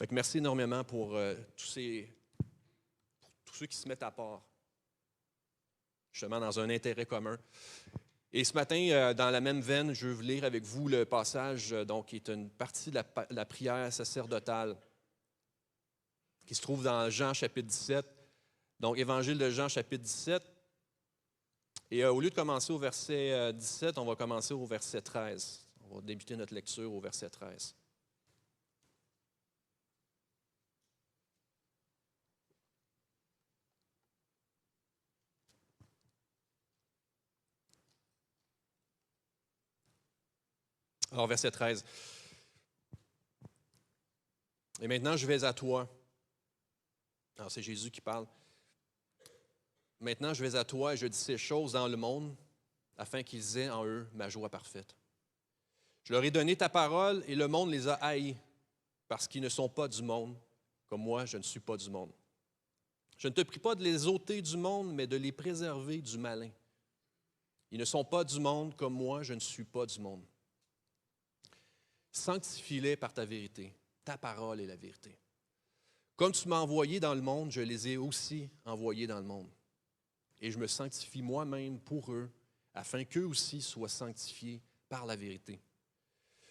Fait que merci énormément pour tous ceux qui se mettent à part, justement dans un intérêt commun. Et ce matin, dans la même veine, je veux lire avec vous le passage donc, qui est une partie de la prière sacerdotale qui se trouve dans Jean chapitre 17. Donc, Évangile de Jean chapitre 17. Et au lieu de commencer au verset 17, on va commencer au verset 13. On va débuter notre lecture au verset 13. Alors, verset 13. Et maintenant, je vais à toi. Alors, c'est Jésus qui parle. Maintenant, je vais à toi et je dis ces choses dans le monde afin qu'ils aient en eux ma joie parfaite. Je leur ai donné ta parole et le monde les a haïs parce qu'ils ne sont pas du monde, comme moi, je ne suis pas du monde. Je ne te prie pas de les ôter du monde, mais de les préserver du malin. Ils ne sont pas du monde, comme moi, je ne suis pas du monde. Sanctifie-les par ta vérité. Ta parole est la vérité. Comme tu m'as envoyé dans le monde, je les ai aussi envoyés dans le monde. Et je me sanctifie moi-même pour eux, afin qu'eux aussi soient sanctifiés par la vérité.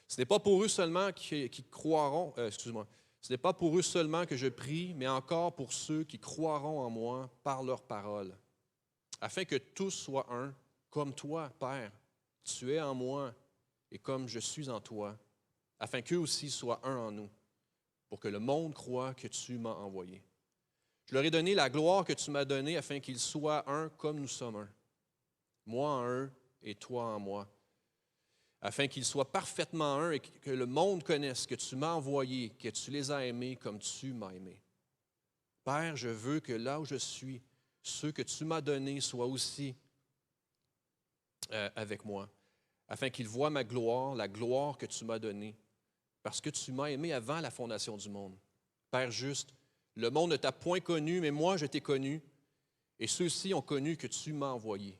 Ce n'est pas pour eux seulement qui croiront, ce n'est pas pour eux seulement que je prie, mais encore pour ceux qui croiront en moi par leur parole, afin que tous soient un, comme toi, Père, tu es en moi, et comme je suis en toi, afin qu'eux aussi soient un en nous, pour que le monde croie que tu m'as envoyé. Je leur ai donné la gloire que tu m'as donnée, afin qu'ils soient un comme nous sommes un. Moi en eux et toi en moi, afin qu'ils soient parfaitement un et que le monde connaisse que tu m'as envoyé, que tu les as aimés comme tu m'as aimé. Père, je veux que là où je suis, ceux que tu m'as donnés soient aussi avec moi, afin qu'ils voient ma gloire, la gloire que tu m'as donnée, parce que tu m'as aimé avant la fondation du monde. Père juste, le monde ne t'a point connu, mais moi je t'ai connu, et ceux-ci ont connu que tu m'as envoyé.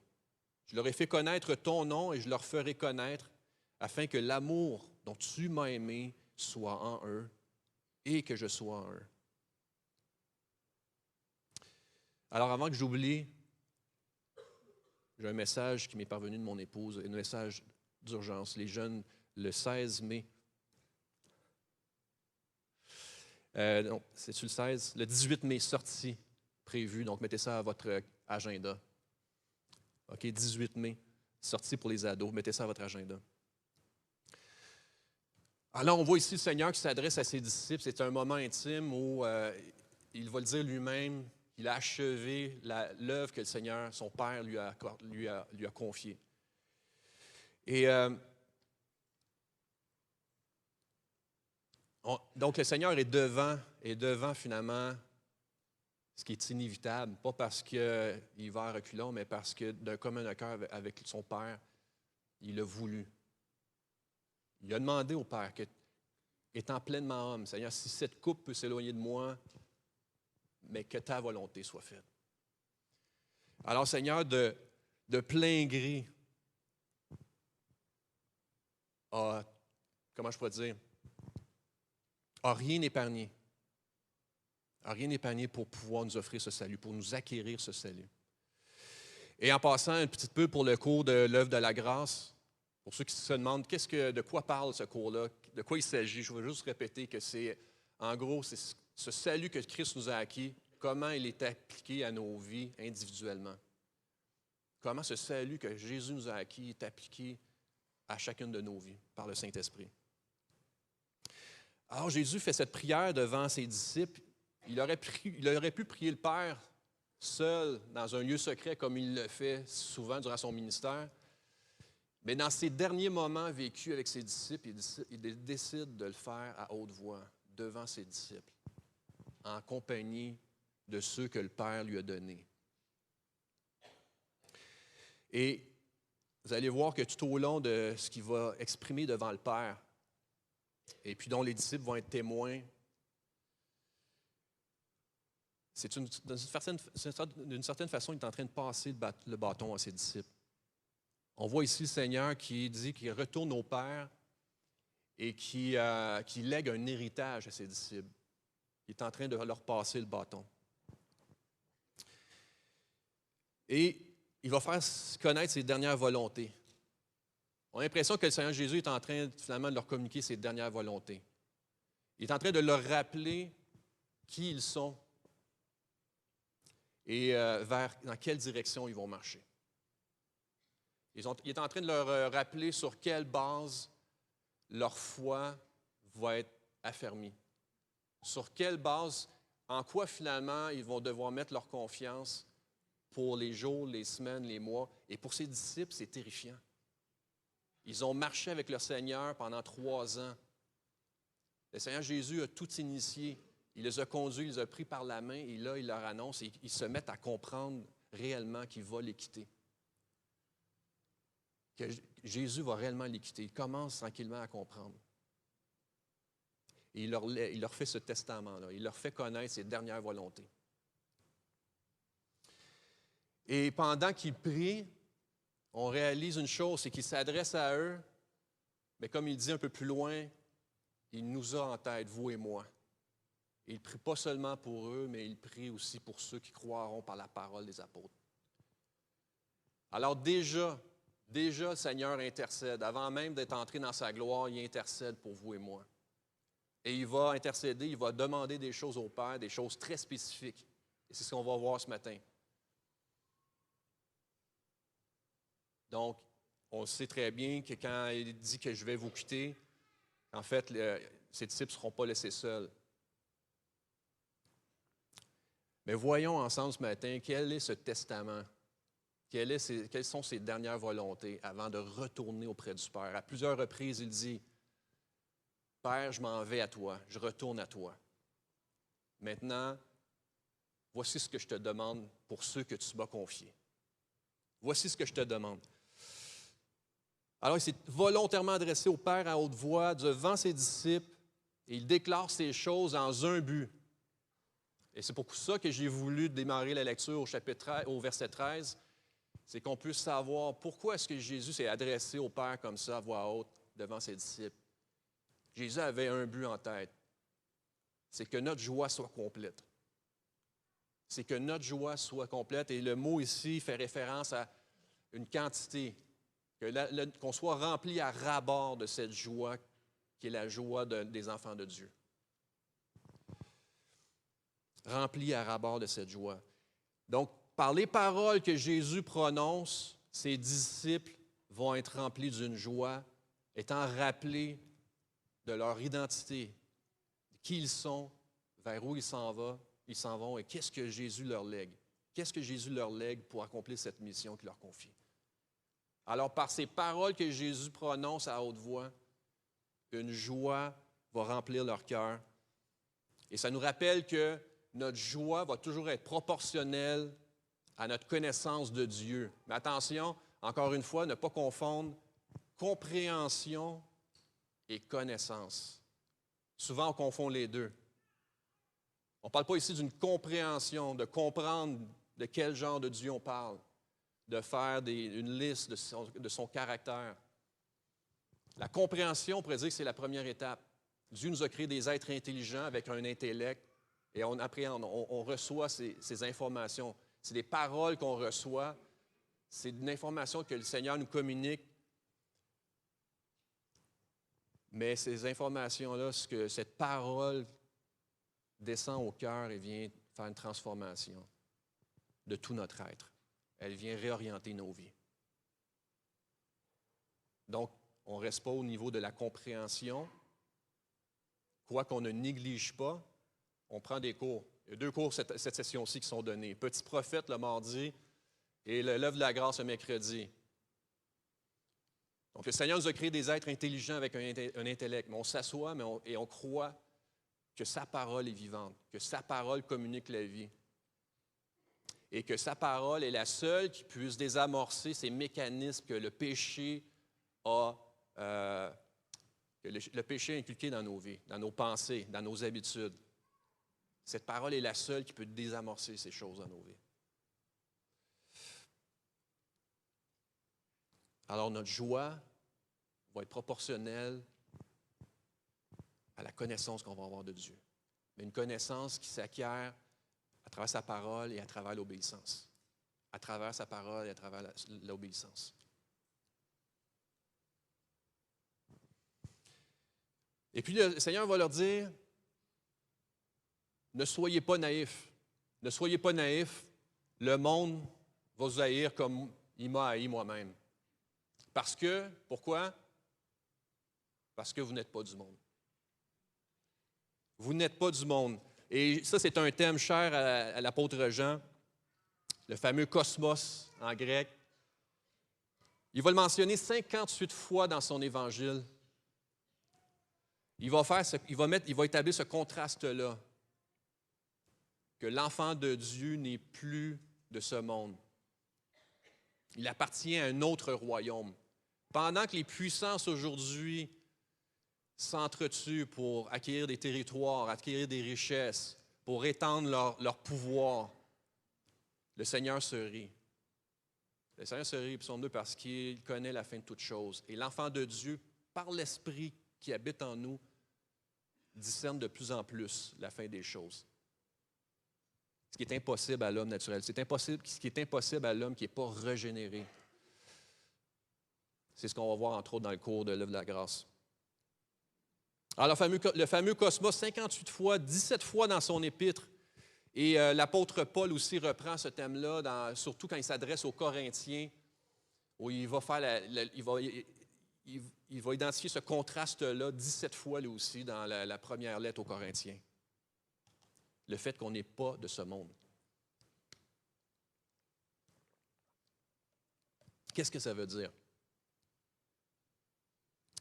Je leur ai fait connaître ton nom et je leur ferai connaître, afin que l'amour dont tu m'as aimé soit en eux et que je sois en eux. Alors avant que j'oublie, j'ai un message qui m'est parvenu de mon épouse, un message d'urgence. Les jeunes, le 16 mai, non, c'est-tu le 16? Le 18 mai, sortie prévue, donc mettez ça à votre agenda. OK, 18 mai, sortie pour les ados, mettez ça à votre agenda. Alors, on voit ici le Seigneur qui s'adresse à ses disciples. C'est un moment intime où il va le dire lui-même, il a achevé l'œuvre que le Seigneur, son Père, lui a confiée. Et donc, le Seigneur est devant finalement ce qui est inévitable, pas parce qu'il va à reculons, mais parce que d'un commun accord avec son Père, il a voulu. Il a demandé au Père, étant pleinement homme, Seigneur, si cette coupe peut s'éloigner de moi, mais que ta volonté soit faite. Alors, Seigneur, de plein gré, comment je pourrais dire, a rien épargné. A rien épargné pour pouvoir nous offrir ce salut, pour nous acquérir ce salut. Et en passant un petit peu pour le cours de l'œuvre de la grâce, pour ceux qui se demandent de quoi parle ce cours-là, de quoi il s'agit, je veux juste répéter que c'est, en gros, c'est ce salut que Christ nous a acquis, comment il est appliqué à nos vies individuellement. Comment ce salut que Jésus nous a acquis est appliqué à chacune de nos vies par le Saint-Esprit. Alors Jésus fait cette prière devant ses disciples. Il aurait pu prier le Père seul dans un lieu secret comme il le fait souvent durant son ministère. Mais dans ses derniers moments vécus avec ses disciples, il décide de le faire à haute voix devant ses disciples, en compagnie de ceux que le Père lui a donnés. Et vous allez voir que tout au long de ce qu'il va exprimer devant le Père, et puis dont les disciples vont être témoins, d'une certaine façon, il est en train de passer le bâton à ses disciples. On voit ici le Seigneur qui dit qu'il retourne au Père et qui lègue un héritage à ses disciples. Il est en train de leur passer le bâton. Et il va faire connaître ses dernières volontés. On a l'impression que le Seigneur Jésus est en train finalement de leur communiquer ses dernières volontés. Il est en train de leur rappeler qui ils sont et dans quelle direction ils vont marcher. Il est en train de leur rappeler sur quelle base leur foi va être affermie. Sur quelle base, en quoi finalement ils vont devoir mettre leur confiance pour les jours, les semaines, les mois. Et pour ces disciples, c'est terrifiant. Ils ont marché avec le Seigneur pendant 3 ans. Le Seigneur Jésus a tout initié. Il les a conduits, il les a pris par la main, et là, il leur annonce, et ils se mettent à comprendre réellement qu'il va les quitter. Que Jésus va réellement les quitter. Ils commencent tranquillement à comprendre. Et il leur fait ce testament-là. Il leur fait connaître ses dernières volontés. Et pendant qu'il prie, on réalise une chose, c'est qu'il s'adresse à eux, mais comme il dit un peu plus loin, il nous a en tête, vous et moi. Et il ne prie pas seulement pour eux, mais il prie aussi pour ceux qui croiront par la parole des apôtres. Alors déjà, le Seigneur intercède. Avant même d'être entré dans sa gloire, il intercède pour vous et moi. Et il va intercéder, il va demander des choses au Père, des choses très spécifiques. Et c'est ce qu'on va voir ce matin. Donc, on sait très bien que quand il dit que je vais vous quitter, en fait, ces disciples ne seront pas laissés seuls. Mais voyons ensemble ce matin quel est ce testament, quelles sont ses dernières volontés avant de retourner auprès du Père. À plusieurs reprises, il dit, « Père, je m'en vais à toi, je retourne à toi. Maintenant, voici ce que je te demande pour ceux que tu m'as confiés. Voici ce que je te demande. » Alors, il s'est volontairement adressé au Père à haute voix devant ses disciples et il déclare ces choses dans un but. Et c'est pour ça que j'ai voulu démarrer la lecture au verset 13, c'est qu'on puisse savoir pourquoi est-ce que Jésus s'est adressé au Père comme ça, à voix haute, devant ses disciples. Jésus avait un but en tête, c'est que notre joie soit complète. C'est que notre joie soit complète. Et le mot ici fait référence à une quantité, qu'on soit rempli à ras-bord de cette joie qui est la joie des enfants de Dieu. Rempli à ras-bord de cette joie. Donc, par les paroles que Jésus prononce, ses disciples vont être remplis d'une joie, étant rappelés de leur identité, de qui ils sont, vers où ils s'en vont et qu'est-ce que Jésus leur lègue. Qu'est-ce que Jésus leur lègue pour accomplir cette mission qu'il leur confie. Alors, par ces paroles que Jésus prononce à haute voix, une joie va remplir leur cœur. Et ça nous rappelle que notre joie va toujours être proportionnelle à notre connaissance de Dieu. Mais attention, encore une fois, ne pas confondre compréhension et connaissance. Souvent, on confond les deux. On ne parle pas ici d'une compréhension, de comprendre de quel genre de Dieu on parle, de faire une liste de son caractère. La compréhension, on pourrait dire que c'est la première étape. Dieu nous a créé des êtres intelligents avec un intellect et on appréhende, on reçoit ces informations. C'est des paroles qu'on reçoit, c'est une information que le Seigneur nous communique. Mais ces informations-là, cette parole descend au cœur et vient faire une transformation de tout notre être. Elle vient réorienter nos vies. Donc, on ne reste pas au niveau de la compréhension. Quoi qu'on ne néglige pas, on prend des cours. Il y a 2 cours cette session-ci qui sont donnés. Petit prophète le mardi et l'œuvre de la grâce le mercredi. Donc, le Seigneur nous a créé des êtres intelligents avec un intellect. Mais on s'assoit et on croit que sa parole est vivante, que sa parole communique la vie. Et que sa parole est la seule qui puisse désamorcer ces mécanismes que le péché a, que le péché a inculqué dans nos vies, dans nos pensées, dans nos habitudes. Cette parole est la seule qui peut désamorcer ces choses dans nos vies. Alors notre joie va être proportionnelle à la connaissance qu'on va avoir de Dieu. mais une connaissance qui s'acquiert à travers sa parole et à travers l'obéissance. À travers sa parole et à travers l'obéissance. Et puis le Seigneur va leur dire, ne soyez pas naïfs. Ne soyez pas naïfs. Le monde va vous haïr comme il m'a haï moi-même. Parce que, pourquoi? Parce que vous n'êtes pas du monde. Vous n'êtes pas du monde. Et ça, c'est un thème cher à l'apôtre Jean, le fameux cosmos en grec. Il va le mentionner 58 fois dans son évangile. Il va établir ce contraste-là, que l'enfant de Dieu n'est plus de ce monde. Il appartient à un autre royaume. Pendant que les puissances aujourd'hui s'entretuent pour acquérir des territoires, acquérir des richesses, pour étendre leur pouvoir, le Seigneur se rit. Le Seigneur se rit, psaume 2, parce qu'il connaît la fin de toutes choses. Et l'enfant de Dieu, par l'Esprit qui habite en nous, discerne de plus en plus la fin des choses. Ce qui est impossible à l'homme naturel. Ce qui est impossible à l'homme qui n'est pas régénéré. C'est ce qu'on va voir, entre autres, dans le cours de l'œuvre de la grâce. Alors, le fameux cosmos, 58 fois, 17 fois dans son épître. Et l'apôtre Paul aussi reprend ce thème-là, surtout quand il s'adresse aux Corinthiens, où il va identifier ce contraste-là 17 fois, lui aussi, dans la première lettre aux Corinthiens. Le fait qu'on n'est pas de ce monde. Qu'est-ce que ça veut dire?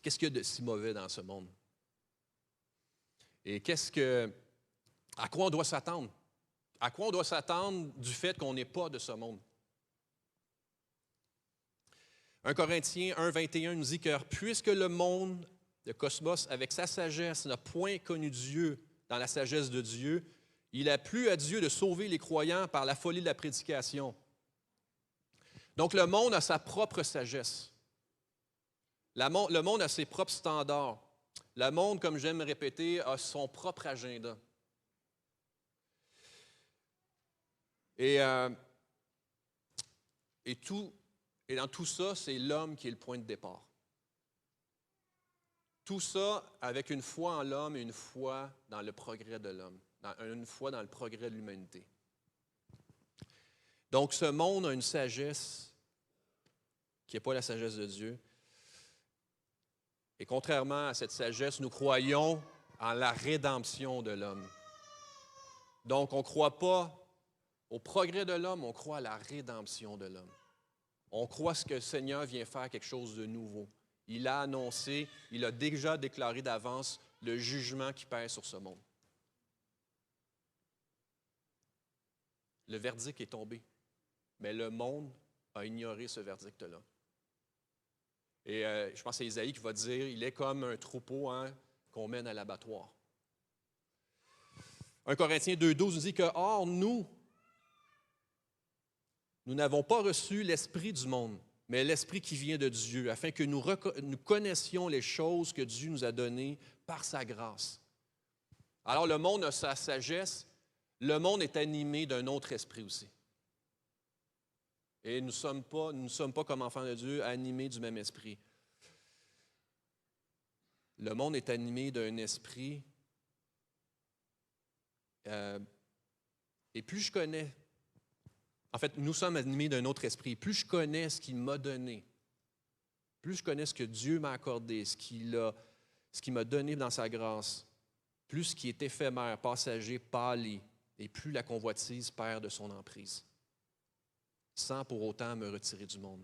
Qu'est-ce qu'il y a de si mauvais dans ce monde? Et à quoi on doit s'attendre? À quoi on doit s'attendre du fait qu'on n'est pas de ce monde? 1 Corinthiens 1, 21 nous dit que puisque le monde, le cosmos, avec sa sagesse, n'a point connu Dieu dans la sagesse de Dieu, il a plu à Dieu de sauver les croyants par la folie de la prédication. Donc le monde a sa propre sagesse. Le monde a ses propres standards. Le monde, comme j'aime répéter, a son propre agenda. Et dans tout ça, c'est l'homme qui est le point de départ. Tout ça avec une foi en l'homme et une foi dans le progrès de l'homme, une foi dans le progrès de l'humanité. Donc, ce monde a une sagesse qui n'est pas la sagesse de Dieu. Et contrairement à cette sagesse, nous croyons en la rédemption de l'homme. Donc, on ne croit pas au progrès de l'homme, on croit à la rédemption de l'homme. On croit que le Seigneur vient faire quelque chose de nouveau. Il a annoncé, il a déjà déclaré d'avance le jugement qui pèse sur ce monde. Le verdict est tombé, mais le monde a ignoré ce verdict-là. Et je pense que c'est Isaïe qui va dire, il est comme un troupeau qu'on mène à l'abattoir. 1 Corinthiens 2,12 nous dit que, or, nous n'avons pas reçu l'esprit du monde, mais l'esprit qui vient de Dieu, afin que nous connaissions les choses que Dieu nous a données par sa grâce. Alors, le monde a sa sagesse, le monde est animé d'un autre esprit aussi. Et nous ne sommes pas comme enfants de Dieu animés du même esprit. Le monde est animé d'un esprit. Et plus je connais, en fait, nous sommes animés d'un autre esprit. Plus je connais ce qu'il m'a donné, plus je connais ce que Dieu m'a accordé, ce qu'il m'a donné dans sa grâce, plus ce qui est éphémère, passager, pâlit, et plus la convoitise perd de son emprise, sans pour autant me retirer du monde.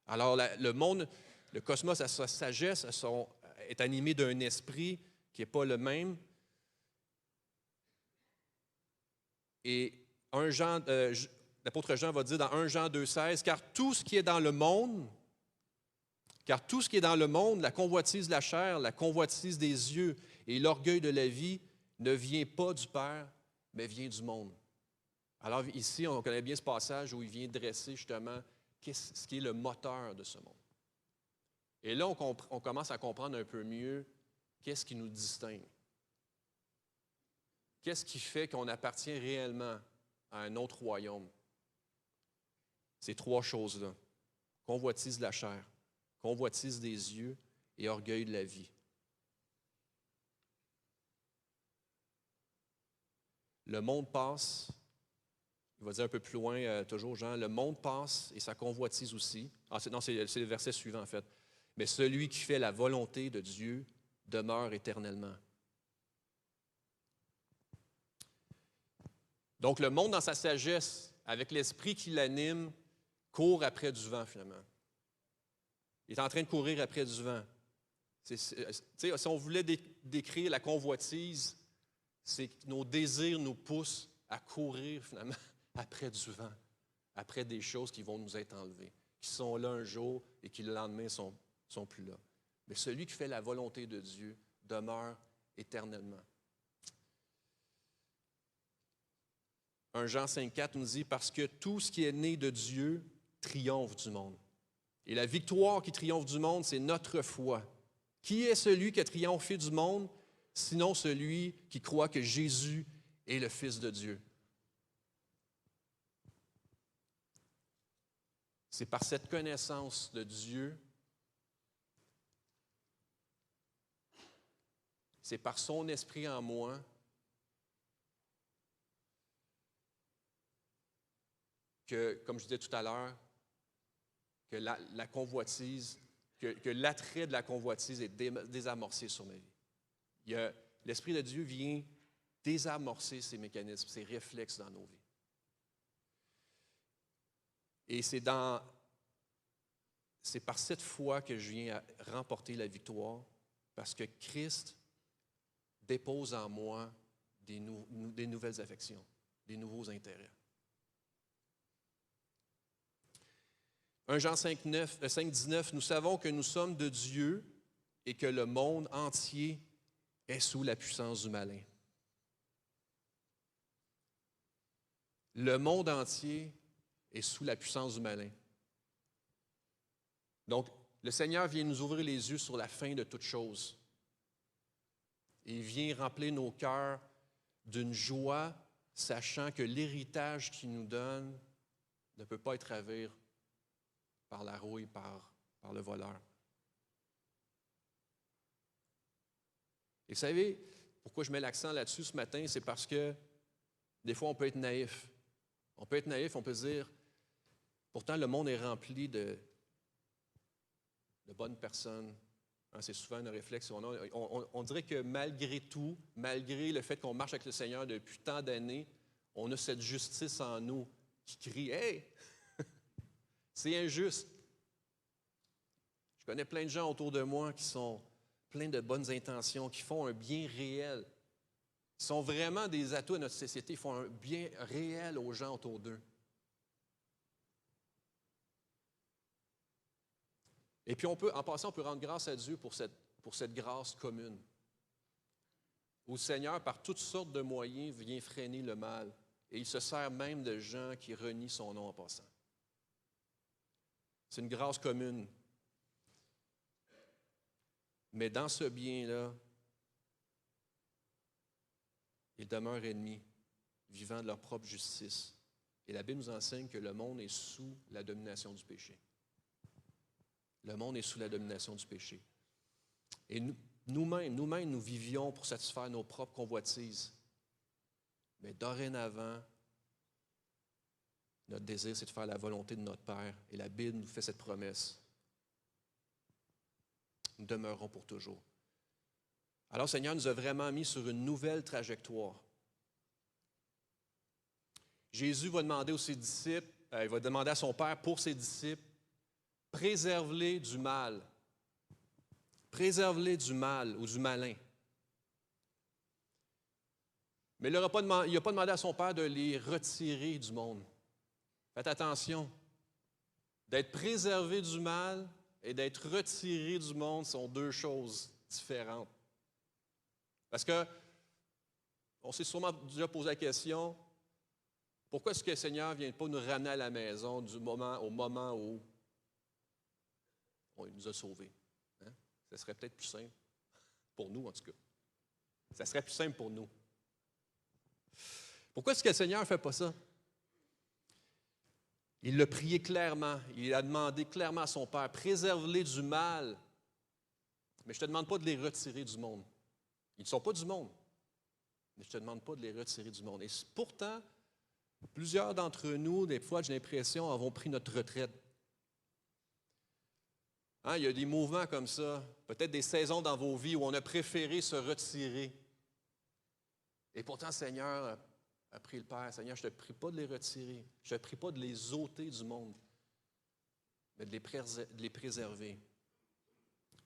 Alors, le monde, le cosmos, à sa sagesse, est animé d'un esprit qui n'est pas le même. Et l'apôtre Jean va dire dans 1 Jean 2,16, car tout ce qui est dans le monde, la convoitise de la chair, la convoitise des yeux et l'orgueil de la vie ne vient pas du Père, mais vient du monde. Alors ici, on connaît bien ce passage où il vient dresser justement ce qui est le moteur de ce monde. Et là, on commence à comprendre un peu mieux Qu'est-ce qui nous distingue? Qu'est-ce qui fait qu'on appartient réellement à un autre royaume? Ces trois choses-là. Convoitise de la chair, convoitise des yeux et orgueil de la vie. Le monde passe, il va dire un peu plus loin, toujours Jean, le monde passe et sa convoitise aussi. C'est le verset suivant en fait. Mais celui qui fait la volonté de Dieu demeure éternellement. Donc le monde dans sa sagesse, avec l'esprit qui l'anime, court après du vent finalement. Il est en train de courir après du vent. Si on voulait décrire la convoitise, c'est que nos désirs nous poussent à courir finalement après du vent, après des choses qui vont nous être enlevées, qui sont là un jour et qui le lendemain sont plus là. Mais celui qui fait la volonté de Dieu demeure éternellement. 1 Jean 5,4 nous dit « Parce que tout ce qui est né de Dieu triomphe du monde. Et la victoire qui triomphe du monde, c'est notre foi. Qui est celui qui a triomphé du monde, sinon celui qui croit que Jésus est le Fils de Dieu? » C'est par cette connaissance de Dieu, c'est par son esprit en moi que, comme je disais tout à l'heure, que la convoitise, que l'attrait de la convoitise est désamorcé sur ma vie. L'Esprit de Dieu vient désamorcer ces mécanismes, ces réflexes dans nos vies. Et c'est par cette foi que je viens à remporter la victoire, parce que Christ dépose en moi des nouvelles affections, des nouveaux intérêts. 1 Jean 5,19, nous savons que nous sommes de Dieu et que le monde entier est sous la puissance du malin. Le monde entier est sous la puissance du malin. Donc, le Seigneur vient nous ouvrir les yeux sur la fin de toute chose. Et il vient remplir nos cœurs d'une joie, sachant que l'héritage qu'il nous donne ne peut pas être ravir par la rouille, par le voleur. Et vous savez, pourquoi je mets l'accent là-dessus ce matin, c'est parce que des fois, on peut être naïf. On peut être naïf, on peut se dire, pourtant, le monde est rempli de bonnes personnes. C'est souvent un réflexe qu'on a. On dirait que malgré tout, malgré le fait qu'on marche avec le Seigneur depuis tant d'années, on a cette justice en nous qui crie « Hey! C'est injuste! » Je connais plein de gens autour de moi qui sont pleins de bonnes intentions, qui font un bien réel. Ils sont vraiment des atouts à notre société, ils font un bien réel aux gens autour d'eux. Et puis, en passant, on peut rendre grâce à Dieu pour cette grâce commune. Où le Seigneur, par toutes sortes de moyens, vient freiner le mal. Et il se sert même de gens qui renient son nom en passant. C'est une grâce commune. Mais dans ce bien-là, ils demeurent ennemis, vivant de leur propre justice. Et la Bible nous enseigne que le monde est sous la domination du péché. Le monde est sous la domination du péché. Et nous-mêmes, nous vivions pour satisfaire nos propres convoitises. Mais dorénavant, notre désir, c'est de faire la volonté de notre Père. Et la Bible nous fait cette promesse. Nous demeurerons pour toujours. Alors, le Seigneur nous a vraiment mis sur une nouvelle trajectoire. Jésus va demander aux ses disciples, il va demander à son Père pour ses disciples, préserve-les du mal. Préserve-les du mal ou du malin. Mais il n'a pas demandé à son Père de les retirer du monde. Faites attention. D'être préservé du mal et d'être retiré du monde sont deux choses différentes. Parce que on s'est sûrement déjà posé la question, pourquoi est-ce que le Seigneur ne vient pas nous ramener à la maison au moment où il nous a sauvés? Hein? Ce serait peut-être plus simple Pour nous, en tout cas. Ça serait plus simple pour nous. Pourquoi est-ce que le Seigneur ne fait pas ça? Il l'a prié clairement. Il a demandé clairement à son Père, préserve-les du mal. Mais je ne te demande pas de les retirer du monde. Ils ne sont pas du monde. Mais je ne te demande pas de les retirer du monde. Et pourtant, plusieurs d'entre nous, des fois, j'ai l'impression, avons pris notre retraite. Hein, il y a des mouvements comme ça, peut-être des saisons dans vos vies où on a préféré se retirer. Et pourtant, Seigneur a pris le Père. Seigneur, je ne te prie pas de les retirer. Je ne te prie pas de les ôter du monde, mais de les préserver.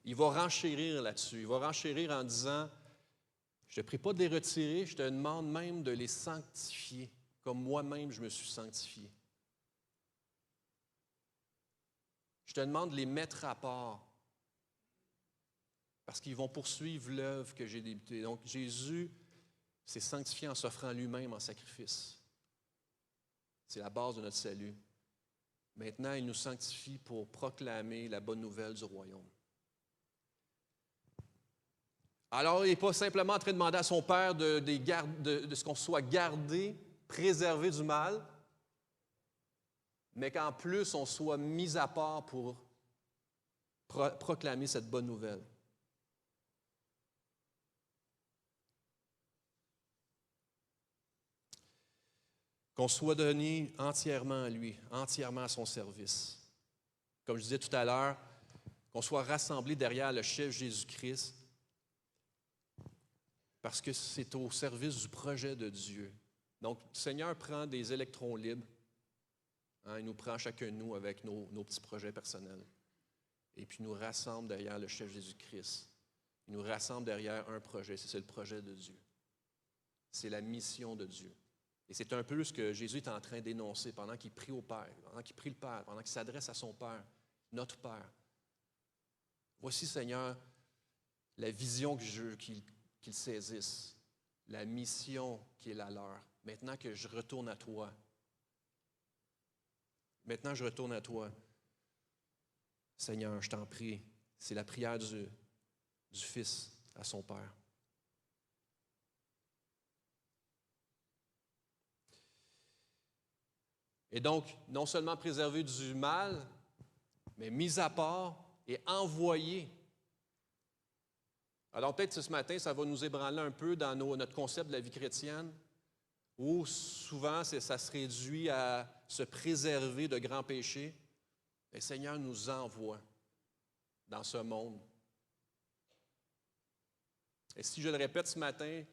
Il va renchérir là-dessus. Il va renchérir en disant, je ne te prie pas de les retirer, je te demande même de les sanctifier, comme moi-même je me suis sanctifié. Je te demande de les mettre à part, parce qu'ils vont poursuivre l'œuvre que j'ai débutée. Donc Jésus s'est sanctifié en s'offrant lui-même en sacrifice. C'est la base de notre salut. Maintenant, il nous sanctifie pour proclamer la bonne nouvelle du royaume. Alors, il n'est pas simplement en train de demander à son Père de ce qu'on soit gardé, préservé du mal, mais qu'en plus, on soit mis à part pour proclamer cette bonne nouvelle. Qu'on soit donné entièrement à lui, entièrement à son service. Comme je disais tout à l'heure, qu'on soit rassemblés derrière le chef Jésus-Christ, parce que c'est au service du projet de Dieu. Donc, le Seigneur prend des électrons libres, hein, il nous prend chacun de nous avec nos petits projets personnels, et puis il nous rassemble derrière le chef Jésus-Christ. Il nous rassemble derrière un projet, c'est le projet de Dieu. C'est la mission de Dieu. Et c'est un peu ce que Jésus est en train d'énoncer pendant qu'il prie au Père, pendant qu'il prie le Père, pendant qu'il s'adresse à son Père, notre Père. Voici, Seigneur, la vision que je veux qu'ils saisissent, la mission qui est la leur. Maintenant que je retourne à toi. Maintenant, je retourne à toi. Seigneur, je t'en prie. C'est la prière du Fils à son Père. Et donc, non seulement préserver du mal, mais mis à part et envoyé. Alors peut-être que ce matin, ça va nous ébranler un peu dans notre concept de la vie chrétienne, où souvent ça se réduit à se préserver de grands péchés. Le Seigneur nous envoie dans ce monde. Et si je le répète ce matin,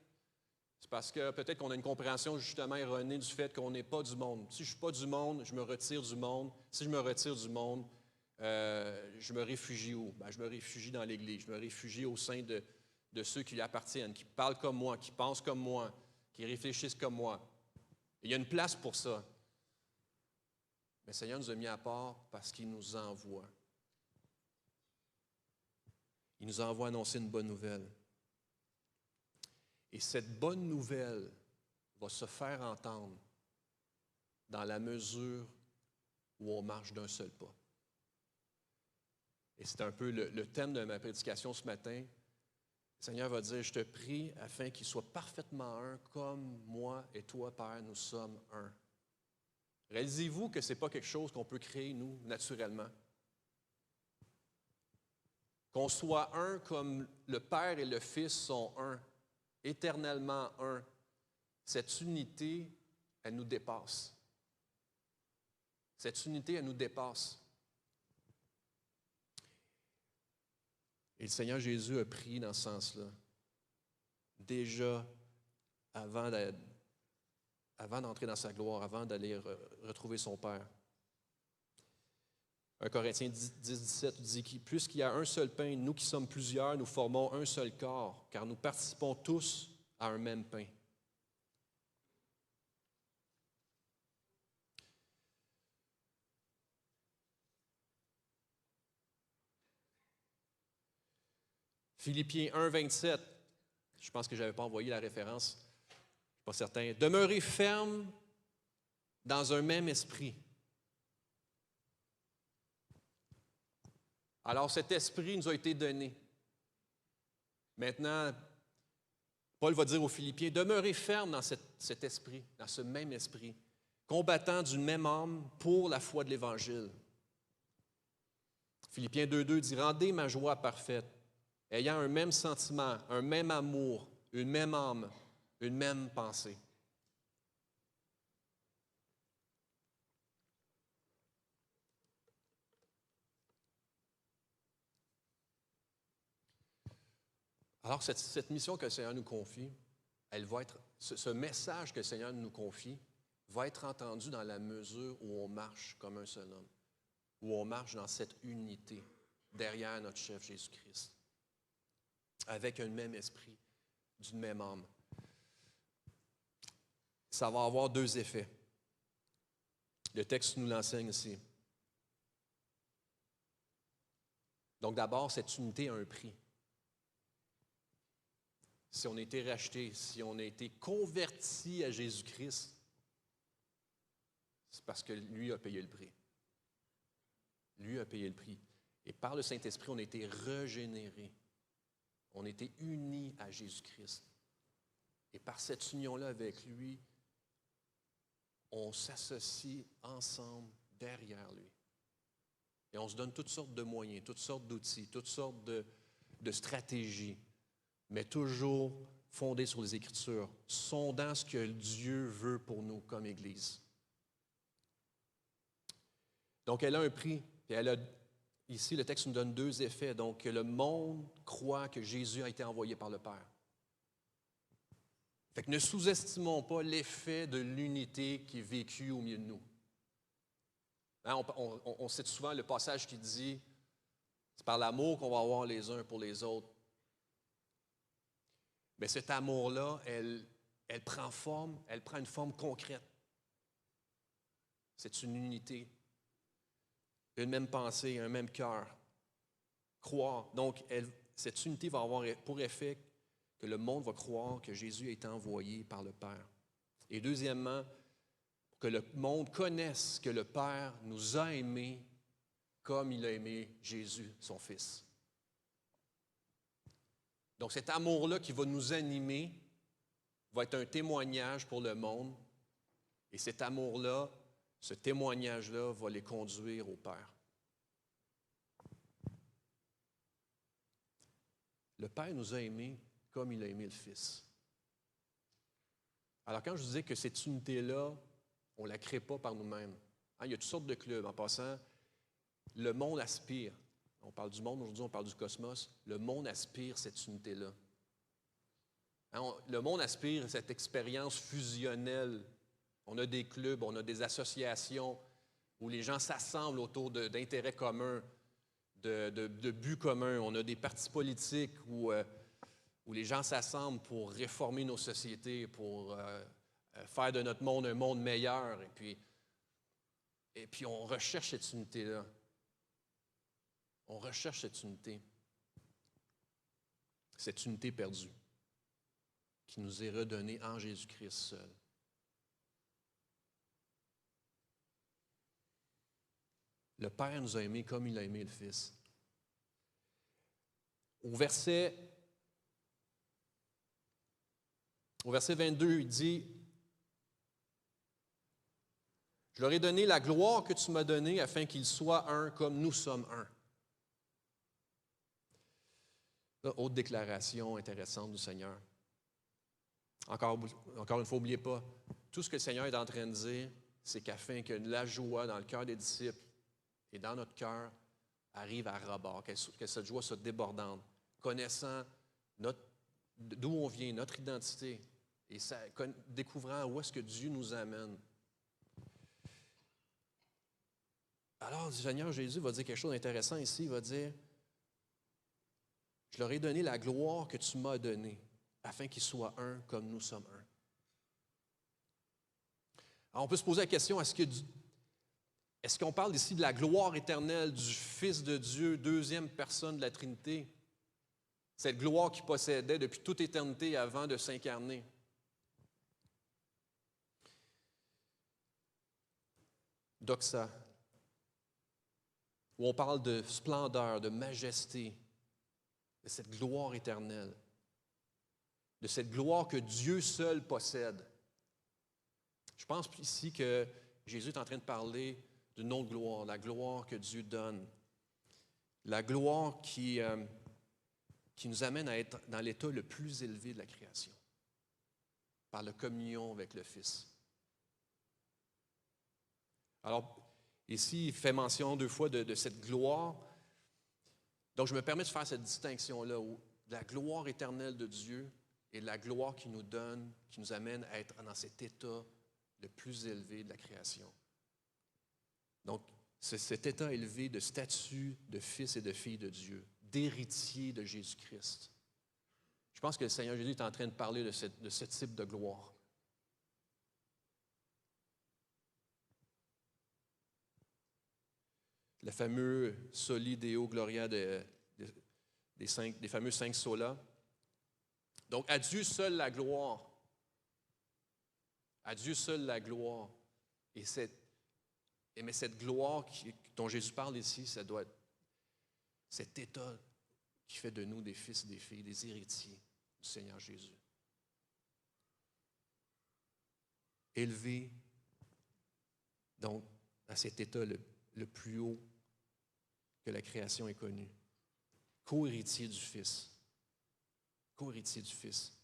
c'est parce que peut-être qu'on a une compréhension justement erronée du fait qu'on n'est pas du monde. Si je ne suis pas du monde, je me retire du monde. Si je me retire du monde, je me réfugie où? Ben, je me réfugie dans l'Église. Je me réfugie au sein de ceux qui lui appartiennent, qui parlent comme moi, qui pensent comme moi, qui réfléchissent comme moi. Et il y a une place pour ça. Mais le Seigneur nous a mis à part parce qu'il nous envoie. Il nous envoie annoncer une bonne nouvelle. Et cette bonne nouvelle va se faire entendre dans la mesure où on marche d'un seul pas. Et c'est un peu le thème de ma prédication ce matin. Le Seigneur va dire, je te prie afin qu'il soit parfaitement un, comme moi et toi, Père, nous sommes un. Réalisez-vous que ce n'est pas quelque chose qu'on peut créer, nous, naturellement. Qu'on soit un comme le Père et le Fils sont un. Éternellement un. Cette unité, elle nous dépasse. Cette unité, elle nous dépasse. Et le Seigneur Jésus a pris dans ce sens-là. Déjà, avant d'entrer dans sa gloire, avant d'aller retrouver son Père. 1 Corinthiens 10, 17 dit « Puisqu'il y a un seul pain, nous qui sommes plusieurs, nous formons un seul corps, car nous participons tous à un même pain. » Philippiens 1, 27, je pense que je n'avais pas envoyé la référence, je ne suis pas certain. « Demeurez ferme dans un même esprit. » Alors cet esprit nous a été donné. Maintenant, Paul va dire aux Philippiens, demeurez fermes dans cet esprit, dans ce même esprit, combattant d'une même âme pour la foi de l'Évangile. Philippiens 2,2 dit, rendez ma joie parfaite, ayant un même sentiment, un même amour, une même âme, une même pensée. Alors, cette mission que le Seigneur nous confie, elle va être, ce message que le Seigneur nous confie va être entendu dans la mesure où on marche comme un seul homme, où on marche dans cette unité derrière notre chef Jésus-Christ, avec un même esprit, d'une même âme. Ça va avoir deux effets. Le texte nous l'enseigne ici. Donc d'abord, cette unité a un prix. Si on a été racheté, si on a été converti à Jésus-Christ, c'est parce que lui a payé le prix. Lui a payé le prix. Et par le Saint-Esprit, on a été régénérés. On a été unis à Jésus-Christ. Et par cette union-là avec lui, on s'associe ensemble derrière lui. Et on se donne toutes sortes de moyens, toutes sortes d'outils, toutes sortes de stratégies, mais toujours fondées sur les Écritures, sondant ce que Dieu veut pour nous comme Église. Donc, elle a un prix. Et ici, le texte nous donne deux effets. Donc, le monde croit que Jésus a été envoyé par le Père. Fait que ne sous-estimons pas l'effet de l'unité qui est vécue au milieu de nous. Hein, on cite souvent le passage qui dit « C'est par l'amour qu'on va avoir les uns pour les autres. » Mais cet amour-là, elle prend forme, elle prend une forme concrète. C'est une unité, une même pensée, un même cœur. Croire. Donc, cette unité va avoir pour effet que le monde va croire que Jésus a été envoyé par le Père. Et deuxièmement, que le monde connaisse que le Père nous a aimés comme il a aimé Jésus, son Fils. Donc cet amour-là qui va nous animer va être un témoignage pour le monde. Et cet amour-là, ce témoignage-là va les conduire au Père. Le Père nous a aimés comme il a aimé le Fils. Alors quand je disais que cette unité-là, on ne la crée pas par nous-mêmes. Hein, il y a toutes sortes de clubs. En passant, le monde aspire. On parle du monde, aujourd'hui on parle du cosmos. Le monde aspire cette unité-là. Hein, le monde aspire cette expérience fusionnelle. On a des clubs, on a des associations où les gens s'assemblent autour d'intérêts communs, de buts communs. On a des partis politiques où les gens s'assemblent pour réformer nos sociétés, pour faire de notre monde un monde meilleur. Et puis on recherche cette unité-là. On recherche cette unité perdue qui nous est redonnée en Jésus-Christ seul. Le Père nous a aimés comme il a aimé le Fils. Au verset 22, il dit « Je leur ai donné la gloire que tu m'as donnée afin qu'ils soient un comme nous sommes un. » Là, autre déclaration intéressante du Seigneur. Encore une fois, n'oubliez pas, tout ce que le Seigneur est en train de dire, c'est qu'afin que la joie dans le cœur des disciples et dans notre cœur arrive à ras-bord, que cette joie soit débordante, connaissant d'où on vient, notre identité, et découvrant où est-ce que Dieu nous amène. Alors, le Seigneur Jésus va dire quelque chose d'intéressant ici. Il va dire, « Je leur ai donné la gloire que tu m'as donnée, afin qu'ils soient un comme nous sommes un. » Alors, on peut se poser la question, est-ce qu'on parle ici de la gloire éternelle du Fils de Dieu, deuxième personne de la Trinité? Cette gloire qu'il possédait depuis toute éternité avant de s'incarner. Doxa, où on parle de splendeur, de majesté, de cette gloire éternelle. de cette gloire que Dieu seul possède. Je pense ici que Jésus est en train de parler d'une autre gloire, la gloire que Dieu donne. La gloire qui nous amène à être dans l'état le plus élevé de la création, par la communion avec le Fils. Alors, ici, il fait mention 2 fois de cette gloire. Donc, je me permets de faire cette distinction-là, de la gloire éternelle de Dieu et de la gloire qui nous donne, qui nous amène à être dans cet état le plus élevé de la création. Donc, c'est cet état élevé de statut de fils et de fille de Dieu, d'héritier de Jésus-Christ. Je pense que le Seigneur Jésus est en train de parler de ce type de gloire. Le fameux Soli Deo Gloria des fameux 5 solas. Donc, à Dieu seul la gloire. À Dieu seul la gloire. Mais cette gloire dont Jésus parle ici, ça doit être cet état qui fait de nous des fils et des filles, des héritiers du Seigneur Jésus. Élevés, donc, à cet état le plus haut que la création ait connu. Co-héritier du Fils. Co-héritier du Fils.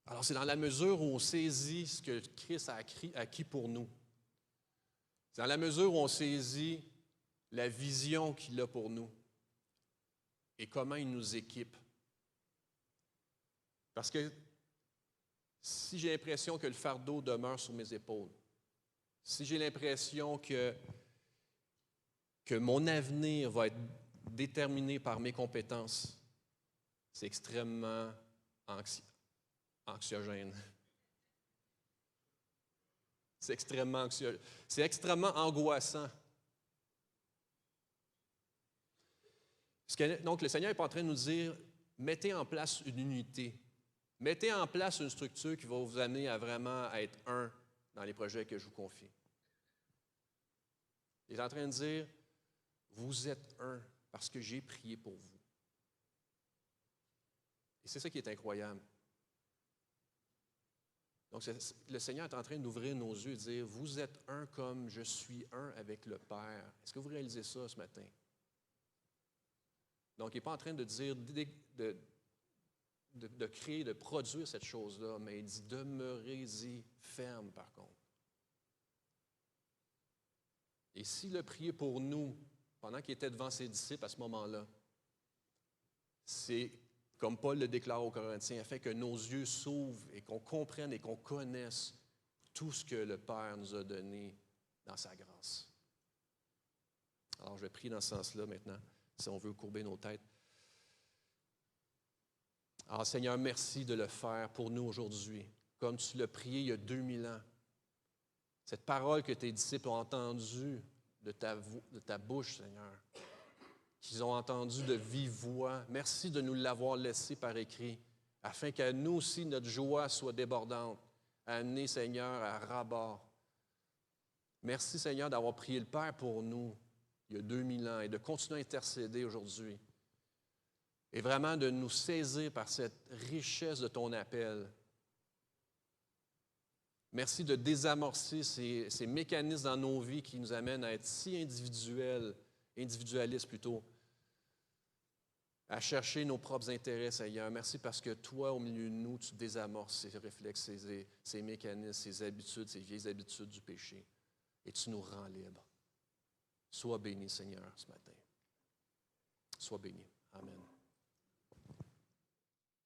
Alors, c'est dans la mesure où on saisit ce que Christ a acquis pour nous. C'est dans la mesure où on saisit la vision qu'il a pour nous et comment il nous équipe. Parce que si j'ai l'impression que le fardeau demeure sur mes épaules, si j'ai l'impression que mon avenir va être déterminé par mes compétences, c'est extrêmement anxiogène. C'est extrêmement anxiogène. C'est extrêmement angoissant. Donc, le Seigneur n'est pas en train de nous dire, mettez en place une unité. Mettez en place une structure qui va vous amener à vraiment être un dans les projets que je vous confie. Il est en train de dire, vous êtes un parce que j'ai prié pour vous. Et c'est ça qui est incroyable. Donc, le Seigneur est en train d'ouvrir nos yeux et de dire, vous êtes un comme je suis un avec le Père. Est-ce que vous réalisez ça ce matin? Donc, il n'est pas en train de dire de créer, de produire cette chose-là, mais il dit demeurez-y ferme par contre. Et s'il a prié pour nous, pendant qu'il était devant ses disciples à ce moment-là, c'est, comme Paul le déclare aux Corinthiens, afin que nos yeux s'ouvrent et qu'on comprenne et qu'on connaisse tout ce que le Père nous a donné dans sa grâce. Alors, je vais prier dans ce sens-là maintenant, si on veut courber nos têtes. Alors, Seigneur, merci de le faire pour nous aujourd'hui, comme tu l'as prié il y a 2000 ans. Cette parole que tes disciples ont entendue de ta bouche, Seigneur, qu'ils ont entendue de vive voix. Merci de nous l'avoir laissé par écrit, afin qu'à nous aussi, notre joie soit débordante, amenée, Seigneur, à ras-bord. Merci, Seigneur, d'avoir prié le Père pour nous il y a 2000 ans et de continuer à intercéder aujourd'hui. Et vraiment de nous saisir par cette richesse de ton appel. Merci de désamorcer ces mécanismes dans nos vies qui nous amènent à être si individualistes plutôt, à chercher nos propres intérêts, Seigneur. Merci parce que toi, au milieu de nous, tu désamorces ces réflexes, ces mécanismes, ces habitudes, ces vieilles habitudes du péché. Et tu nous rends libres. Sois béni, Seigneur, ce matin. Sois béni. Amen.